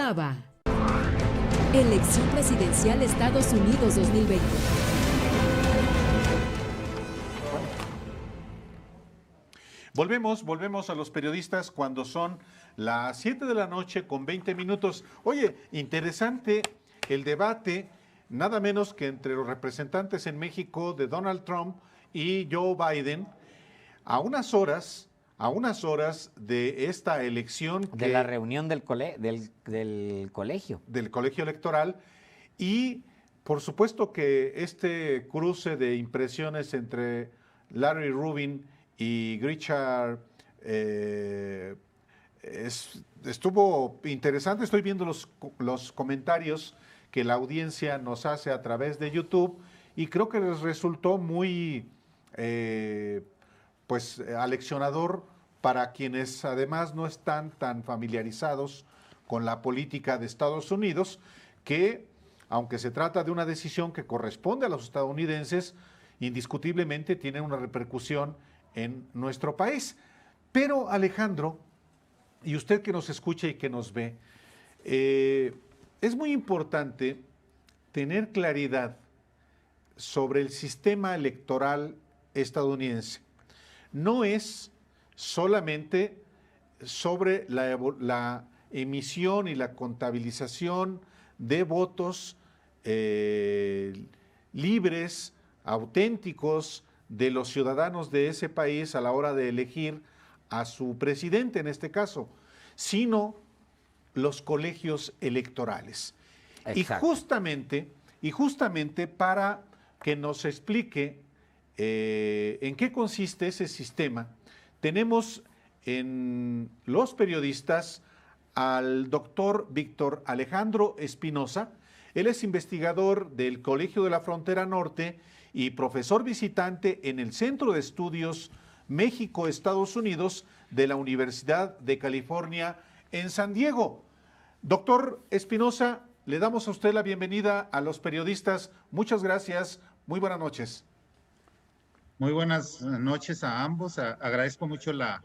continuaba. Elección presidencial Estados Unidos 2020. Volvemos a los periodistas cuando son las 7 de la noche con 20 minutos. Oye, interesante el debate, nada menos que entre los representantes en México de Donald Trump y Joe Biden, a unas horas de esta elección. De la reunión del colegio. Del colegio electoral. Y por supuesto que este cruce de impresiones entre Larry Rubin y Grisha estuvo interesante. Estoy viendo los comentarios que la audiencia nos hace a través de YouTube y creo que les resultó muy aleccionador para quienes además no están tan familiarizados con la política de Estados Unidos, que aunque se trata de una decisión que corresponde a los estadounidenses, indiscutiblemente tiene una repercusión en nuestro país. Pero Alejandro, y usted que nos escucha y que nos ve, es muy importante tener claridad sobre el sistema electoral estadounidense. No es solamente sobre la emisión y la contabilización de votos libres, auténticos, de los ciudadanos de ese país a la hora de elegir a su presidente, en este caso, sino los colegios electorales. Exacto. Y justamente para que nos explique en qué consiste ese sistema, tenemos en los periodistas al doctor Víctor Alejandro Espinosa. Él es investigador del Colegio de la Frontera Norte y profesor visitante en el Centro de Estudios México-Estados Unidos de la Universidad de California en San Diego. Doctor Espinosa, le damos a usted la bienvenida a los periodistas. Muchas gracias. Muy buenas noches. Muy buenas noches a ambos. Agradezco mucho la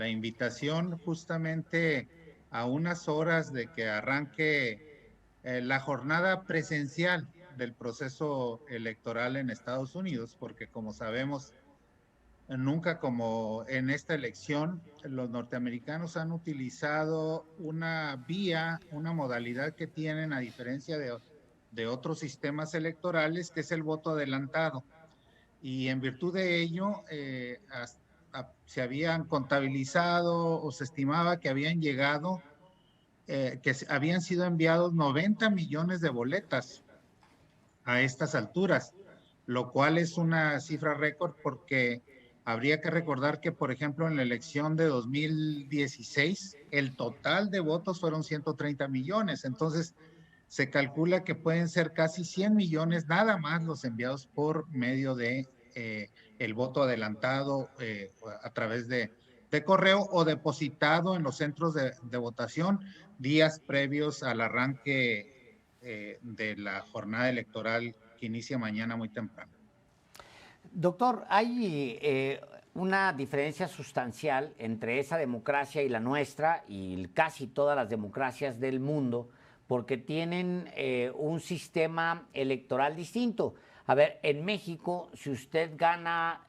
invitación, justamente a unas horas de que arranque la jornada presencial del proceso electoral en Estados Unidos, porque como sabemos, nunca como en esta elección, los norteamericanos han utilizado una vía, una modalidad que tienen a diferencia de otros sistemas electorales, que es el voto adelantado. Y en virtud de ello, se habían contabilizado o se estimaba que habían llegado, que habían sido enviados 90 millones de boletas a estas alturas, lo cual es una cifra récord porque habría que recordar que, por ejemplo, en la elección de 2016, el total de votos fueron 130 millones. Entonces, se calcula que pueden ser casi 100 millones nada más los enviados por medio de el voto adelantado a través de correo o depositado en los centros de votación días previos al arranque de la jornada electoral que inicia mañana muy temprano. Doctor, hay una diferencia sustancial entre esa democracia y la nuestra y casi todas las democracias del mundo, porque tienen un sistema electoral distinto. A ver, en México, si usted gana,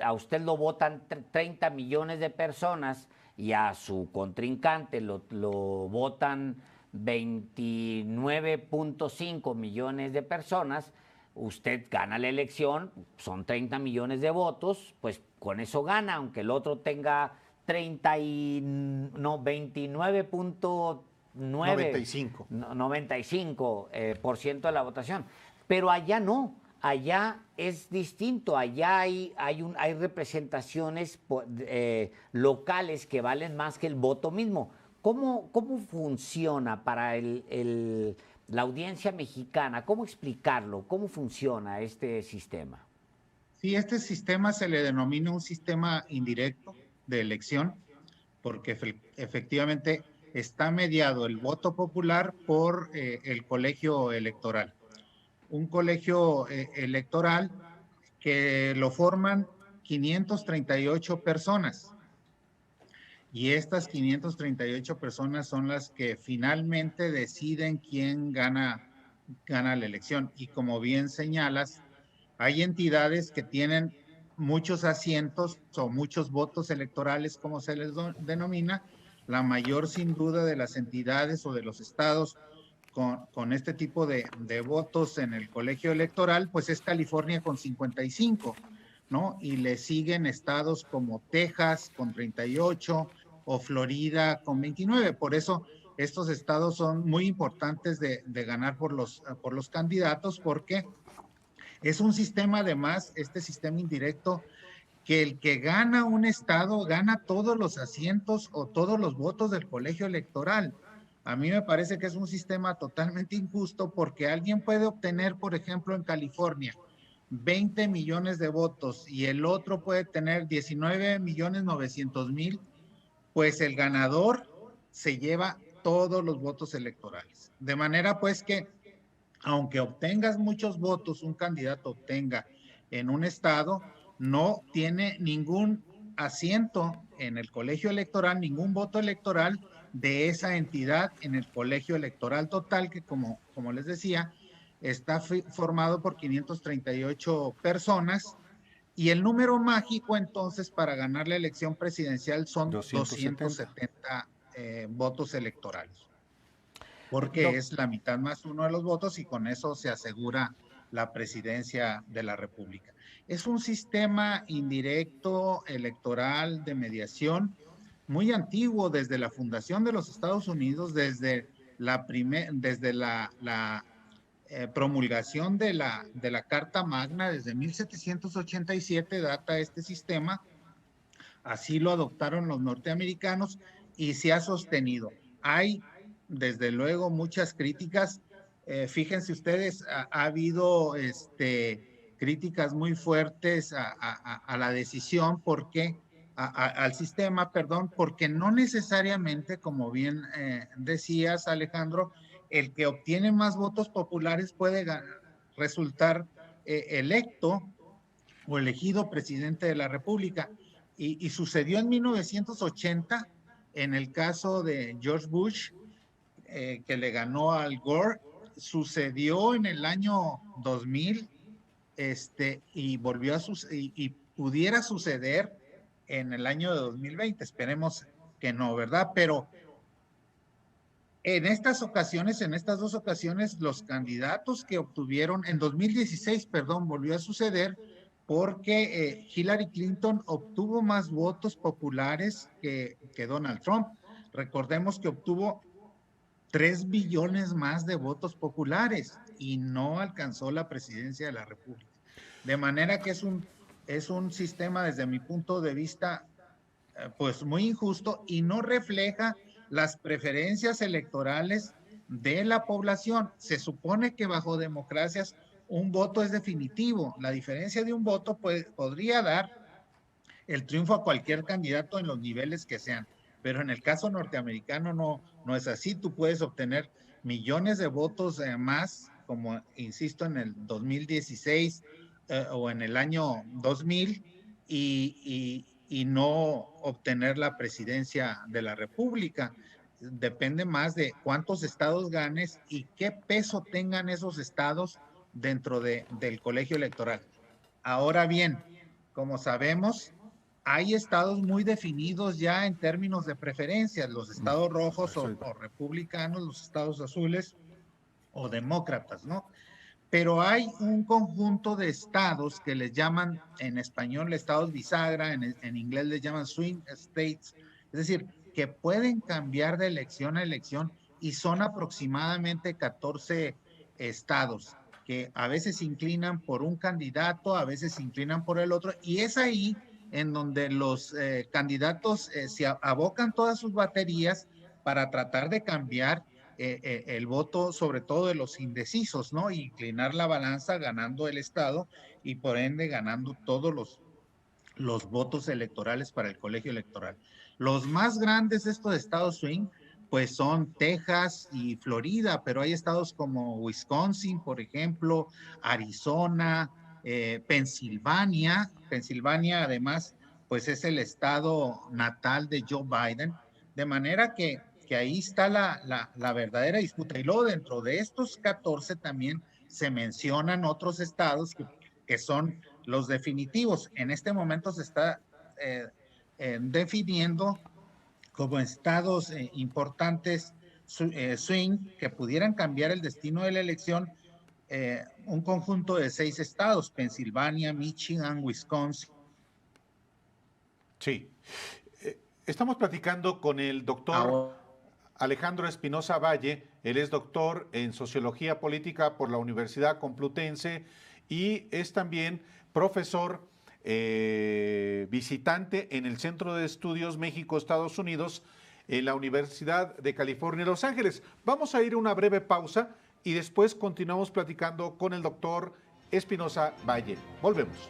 a usted lo votan 30 millones de personas y a su contrincante lo votan 29.5 millones de personas, usted gana la elección, son 30 millones de votos, pues con eso gana, aunque el otro tenga 95% de la votación. Pero allá no, allá es distinto, allá hay representaciones locales que valen más que el voto mismo. ¿Cómo funciona para la audiencia mexicana? ¿Cómo explicarlo? ¿Cómo funciona este sistema? Sí, este sistema se le denomina un sistema indirecto de elección, porque efectivamente está mediado el voto popular por el colegio electoral. Un colegio electoral que lo forman 538 personas. y estas 538 personas son las que finalmente deciden quién gana la elección. Y como bien señalas, hay entidades que tienen muchos asientos o muchos votos electorales, como se les denomina. La mayor, sin duda, de las entidades o de los estados con este tipo de votos en el colegio electoral, pues es California con 55, ¿no? Y le siguen estados como Texas con 38 o Florida con 29. Por eso estos estados son muy importantes de ganar por los candidatos, porque es un sistema, además, este sistema indirecto, que el que gana un estado gana todos los asientos o todos los votos del colegio electoral. A mí me parece que es un sistema totalmente injusto, porque alguien puede obtener, por ejemplo, en California, 20 millones de votos y el otro puede tener 19.900.000, pues el ganador se lleva todos los votos electorales. De manera pues que, aunque obtengas muchos votos, un candidato obtenga en un estado, no tiene ningún asiento en el colegio electoral, ningún voto electoral de esa entidad en el colegio electoral total, que como les decía, está formado por 538 personas, y el número mágico entonces para ganar la elección presidencial son 270 votos electorales, porque es la mitad más uno de los votos, y con eso se asegura la presidencia de la República. Es un sistema indirecto electoral de mediación muy antiguo, desde la fundación de los Estados Unidos, desde la promulgación de la Carta Magna, desde 1787 data este sistema. Así lo adoptaron los norteamericanos y se ha sostenido. Hay, desde luego, muchas críticas. Fíjense ustedes, ha habido críticas muy fuertes a la decisión, porque al sistema, porque no necesariamente, como bien decías, Alejandro, el que obtiene más votos populares puede resultar electo o elegido presidente de la República. Y sucedió en 1980, en el caso de George Bush, que le ganó al Gore. Sucedió en el año 2000, y volvió a y pudiera suceder en el año de 2020. Esperemos que no, ¿verdad? Pero en estas dos ocasiones, los candidatos que obtuvieron, en 2016, volvió a suceder, porque Hillary Clinton obtuvo más votos populares que Donald Trump. Recordemos que obtuvo 3 billones más de votos populares y no alcanzó la presidencia de la República. De manera que es un sistema, desde mi punto de vista, pues muy injusto, y no refleja las preferencias electorales de la población. Se supone que bajo democracias un voto es definitivo. La diferencia de un voto podría dar el triunfo a cualquier candidato en los niveles que sean, pero en el caso norteamericano no es así. Tú puedes obtener millones de votos más, como insisto, en el 2016 o en el año 2000, y no obtener la presidencia de la República. Depende más de cuántos estados ganes y qué peso tengan esos estados dentro del colegio electoral. Ahora bien, como sabemos, hay estados muy definidos ya en términos de preferencias, los estados rojos o republicanos, los estados azules o demócratas, ¿no? Pero hay un conjunto de estados que les llaman en español estados bisagra, en inglés les llaman swing states, es decir, que pueden cambiar de elección a elección, y son aproximadamente 14 estados que a veces se inclinan por un candidato, a veces se inclinan por el otro, y es ahí en donde los candidatos se abocan todas sus baterías para tratar de cambiar el voto, sobre todo de los indecisos, ¿no? Y inclinar la balanza, ganando el estado y por ende ganando todos los votos electorales para el colegio electoral. Los más grandes de estos estados swing, pues son Texas y Florida, pero hay estados como Wisconsin, por ejemplo, Arizona, Pensilvania además pues es el estado natal de Joe Biden, de manera que ahí está la verdadera disputa. Y luego dentro de estos 14 también se mencionan otros estados que son los definitivos. En este momento se está definiendo como estados importantes swing que pudieran cambiar el destino de la elección, un conjunto de 6 estados: Pensilvania, Michigan, Wisconsin. Sí. Estamos platicando con el doctor Alejandro Espinosa Valle. Él es doctor en Sociología Política por la Universidad Complutense y es también profesor visitante en el Centro de Estudios México-Estados Unidos en la Universidad de California, Los Ángeles. Vamos a ir a una breve pausa y después continuamos platicando con el doctor Espinosa Valle. Volvemos.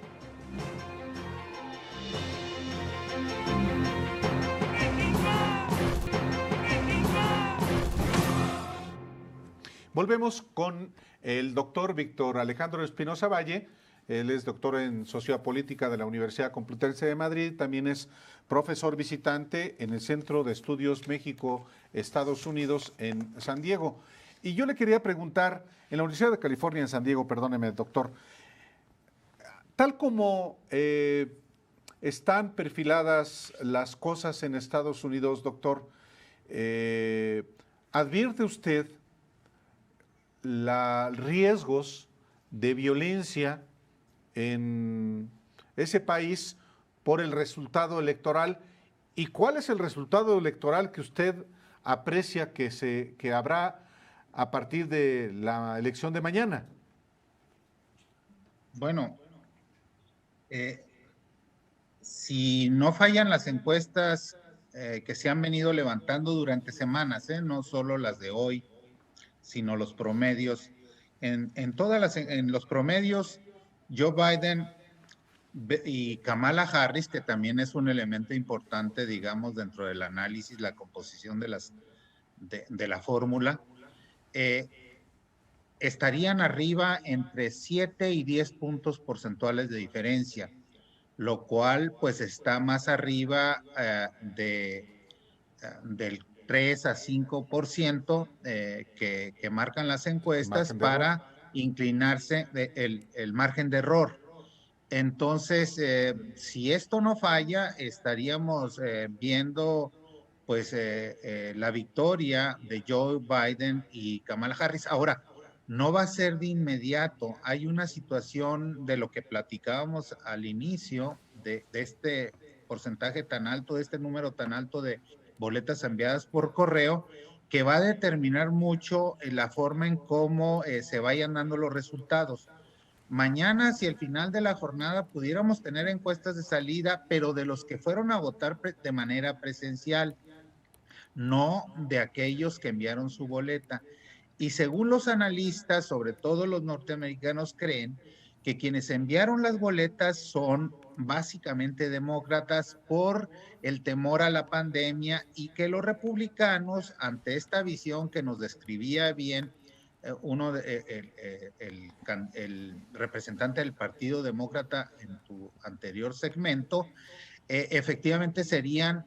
Volvemos con el doctor Víctor Alejandro Espinosa Valle. Él es doctor en Sociopolítica de la Universidad Complutense de Madrid. También es profesor visitante en el Centro de Estudios México-Estados Unidos en San Diego. Y yo le quería preguntar, en la Universidad de California en San Diego, perdóneme, doctor, tal como están perfiladas las cosas en Estados Unidos, doctor, ¿advierte usted riesgos de violencia en ese país por el resultado electoral? ¿Y cuál es el resultado electoral que usted aprecia que habrá a partir de la elección de mañana? Bueno, si no fallan las encuestas que se han venido levantando durante semanas, no solo las de hoy, sino los promedios. En los promedios, Joe Biden y Kamala Harris, que también es un elemento importante, digamos, dentro del análisis, la composición de la fórmula, estarían arriba entre 7 y 10 puntos porcentuales de diferencia, lo cual pues está más arriba del 3 a 5% que marcan las encuestas para inclinarse el margen de error. Entonces, si esto no falla, estaríamos viendo pues la victoria de Joe Biden y Kamala Harris. Ahora, no va a ser de inmediato. Hay una situación de lo que platicábamos al inicio de este porcentaje tan alto, de este número tan alto de boletas enviadas por correo, que va a determinar mucho la forma en cómo se vayan dando los resultados. Mañana, si al final de la jornada pudiéramos tener encuestas de salida, pero de los que fueron a votar de manera presencial, no de aquellos que enviaron su boleta. Y según los analistas, sobre todo los norteamericanos, creen que quienes enviaron las boletas son básicamente demócratas por el temor a la pandemia, y que los republicanos, ante esta visión que nos describía bien el representante del Partido Demócrata en tu anterior segmento, efectivamente serían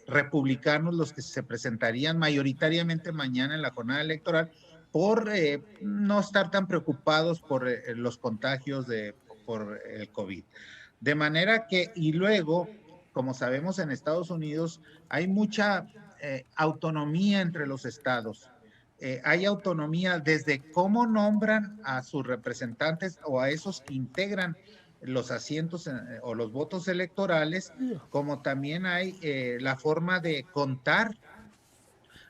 republicanos los que se presentarían mayoritariamente mañana en la jornada electoral, por no estar tan preocupados por los contagios por el COVID. De manera que, y luego, como sabemos, en Estados Unidos hay mucha autonomía entre los estados. Hay autonomía desde cómo nombran a sus representantes o a esos que integran los asientos o los votos electorales, como también hay la forma de contar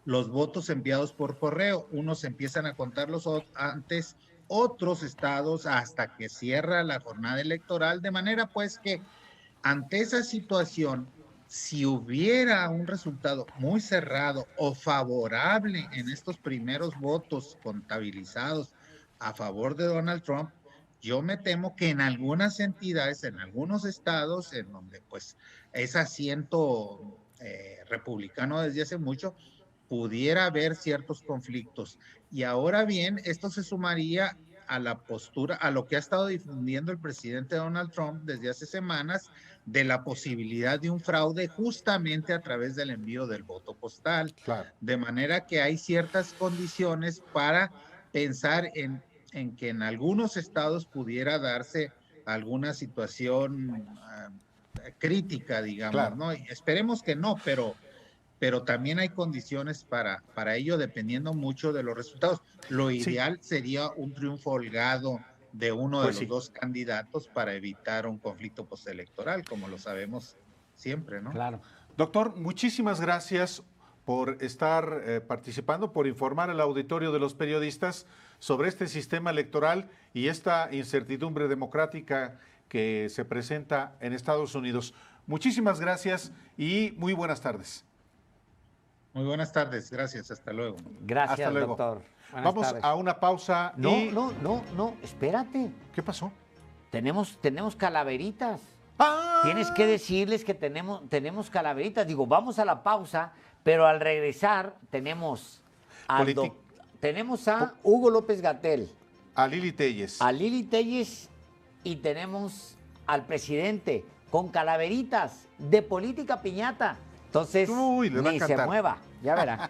los votos enviados por correo. Unos empiezan a contarlos antes, otros estados hasta que cierra la jornada electoral, de manera pues que ante esa situación, si hubiera un resultado muy cerrado o favorable en estos primeros votos contabilizados a favor de Donald Trump, yo me temo que en algunas entidades, en algunos estados, en donde pues es asiento republicano desde hace mucho, pudiera haber ciertos conflictos. Y ahora bien, esto se sumaría a la postura, a lo que ha estado difundiendo el presidente Donald Trump desde hace semanas, de la posibilidad de un fraude justamente a través del envío del voto postal. Claro. De manera que hay ciertas condiciones para pensar en que en algunos estados pudiera darse alguna situación crítica, digamos, Claro. ¿no? Y esperemos que no, pero también hay condiciones para ello, dependiendo mucho de los resultados. Lo ideal sería un triunfo holgado de uno de los dos candidatos para evitar un conflicto postelectoral, como lo sabemos siempre, ¿no? Claro. Doctor, muchísimas gracias por estar participando, por informar al auditorio de los periodistas sobre este sistema electoral y esta incertidumbre democrática que se presenta en Estados Unidos. Muchísimas gracias y muy buenas tardes. Muy buenas tardes, gracias, hasta luego. Gracias, Hasta luego. doctor. Buenas Vamos tardes. a una pausa. No, espérate. ¿Qué pasó? Tenemos calaveritas. ¡Ah! Tienes que decirles que tenemos calaveritas. Digo, vamos a la pausa, pero al regresar tenemos a Hugo López-Gatell, A Lili Telles. a Lili Telles y tenemos al presidente con calaveritas de política piñata. Entonces, Uy, le va a ni se cantar. mueva, ya verá.